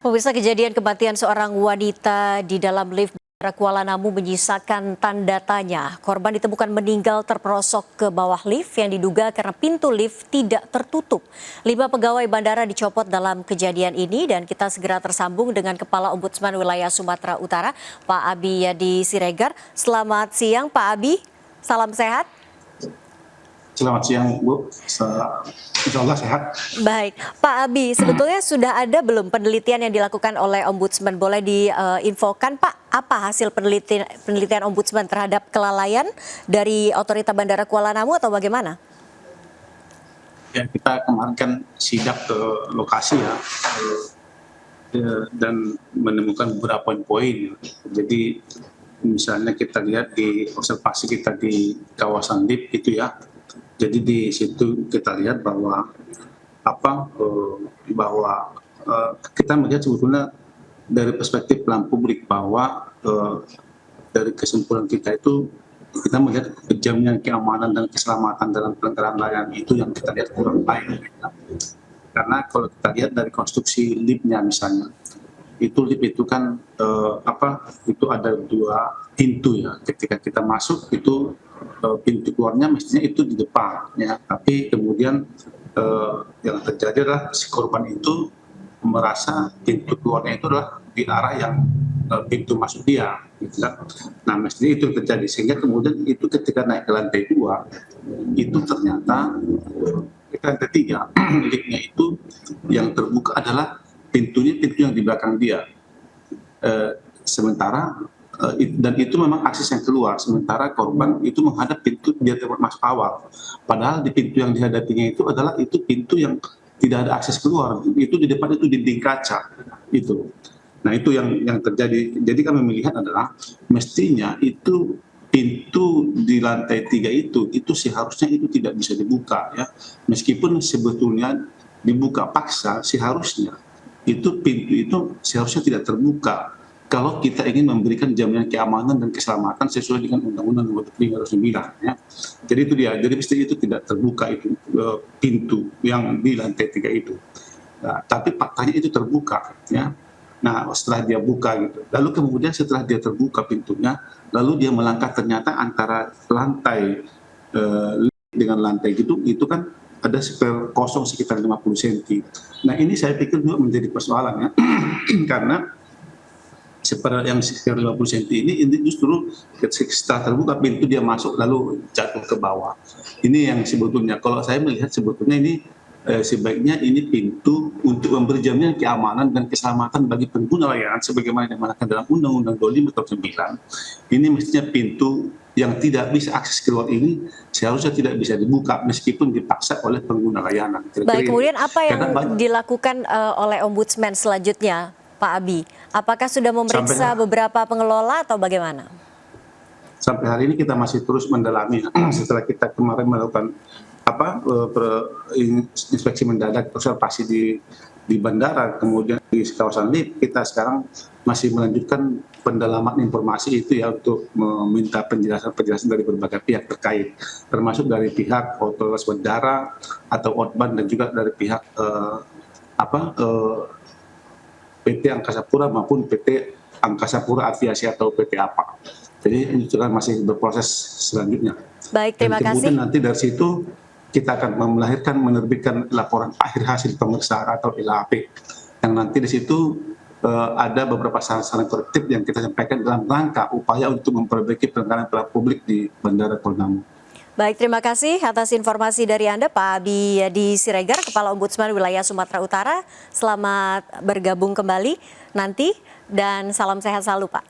Pemirsa, kejadian kematian seorang wanita di dalam lift Bandara Kuala Namu menyisakan tanda tanya. Korban ditemukan meninggal terperosok ke bawah lift yang diduga karena pintu lift tidak tertutup. 5 pegawai bandara dicopot dalam kejadian ini dan kita segera tersambung dengan Kepala Ombudsman Wilayah Sumatera Utara, Pak Abi Yadi Siregar. Selamat siang Pak Abi, salam sehat. Selamat siang Bu, insya Allah sehat. Baik, Pak Abi, sebetulnya sudah ada belum penelitian yang dilakukan oleh Ombudsman? Boleh diinfokan Pak, apa hasil penelitian Ombudsman terhadap kelalaian dari Otorita Bandara Kuala Namu atau bagaimana? Ya, kita kemarin kan sidak ke lokasi dan menemukan beberapa poin. Jadi misalnya kita lihat di observasi kita di kawasan lift itu ya. Jadi di situ kita lihat bahwa kita melihat sebetulnya dari perspektif pelayan publik bahwa dari kesimpulan kita itu kita melihat kejaminan keamanan dan keselamatan dalam penyelenggaraan layanan itu yang kita lihat kurang baik. Karena kalau kita lihat dari konstruksi liftnya misalnya, itu lift itu kan itu ada 2 pintu ya. Ketika kita masuk itu pintu keluarnya mestinya itu di depan ya, tapi kemudian yang terjadi adalah si korban itu merasa pintu keluarnya itu adalah di arah yang pintu masuk dia gitu kan. Nah mestinya itu terjadi sehingga kemudian itu ketika naik ke lantai 2 itu ternyata ke lantai 3 liftnya itu yang terbuka adalah pintu yang di belakang dia, sementara dan itu memang akses yang keluar, sementara korban itu menghadap pintu dia tempat masuk awal, padahal di pintu yang dihadapinya itu adalah itu pintu yang tidak ada akses keluar, itu di depan itu dinding kaca itu. Nah itu yang terjadi. Jadi kami melihat adalah mestinya itu pintu di lantai 3 itu seharusnya itu tidak bisa dibuka ya, meskipun sebetulnya dibuka paksa seharusnya itu pintu itu seharusnya tidak terbuka kalau kita ingin memberikan jaminan keamanan dan keselamatan sesuai dengan Undang-Undang Nomor 509 ya. Jadi itu dia, jadi mesti itu tidak terbuka itu pintu yang di lantai 3 itu. Nah, tapi faktanya itu terbuka ya. Nah, setelah dia buka gitu, lalu kemudian setelah dia terbuka pintunya, lalu dia melangkah ternyata antara lantai dengan lantai gitu, itu kan ada spare kosong sekitar 50 cm. Nah ini saya pikir juga menjadi persoalan ya, karena yang sekitar 50 cm ini justru setelah terbuka pintu dia masuk lalu jatuh ke bawah. Ini yang sebetulnya kalau saya melihat sebetulnya ini sebaiknya ini pintu untuk memberi jaminan keamanan dan keselamatan bagi pengguna layanan sebagaimana diamanatkan dalam Undang-Undang 25 tahun 9. Ini mestinya pintu yang tidak bisa akses keluar ini seharusnya tidak bisa dibuka meskipun dipaksa oleh pengguna layanan. Baik, kemudian apa yang dilakukan oleh Ombudsman selanjutnya, Pak Abi? Apakah sudah memeriksa beberapa pengelola atau bagaimana? Sampai hari ini kita masih terus mendalami setelah kita kemarin melakukan inspeksi mendadak observasi di bandara, kemudian di kawasan lift, kita sekarang masih melanjutkan pendalaman informasi itu ya untuk meminta penjelasan dari berbagai pihak terkait, termasuk dari pihak otoritas bandara atau Otban dan juga dari pihak PT Angkasa Pura maupun PT Angkasa Pura Aviasi atau PT APA. Jadi ini juga masih berproses selanjutnya. Baik, terima kasih. Kemudian nanti dari situ kita akan menerbitkan laporan akhir hasil pemeriksaan atau LAP, yang nanti di situ ada beberapa saran-saran korektif yang kita sampaikan dalam rangka upaya untuk memperbaiki penanganan pelayanan publik di Bandara Kuala Namu. Baik, terima kasih atas informasi dari Anda, Pak Abi Yadi Siregar, Kepala Ombudsman Wilayah Sumatera Utara. Selamat bergabung kembali nanti dan salam sehat selalu, Pak.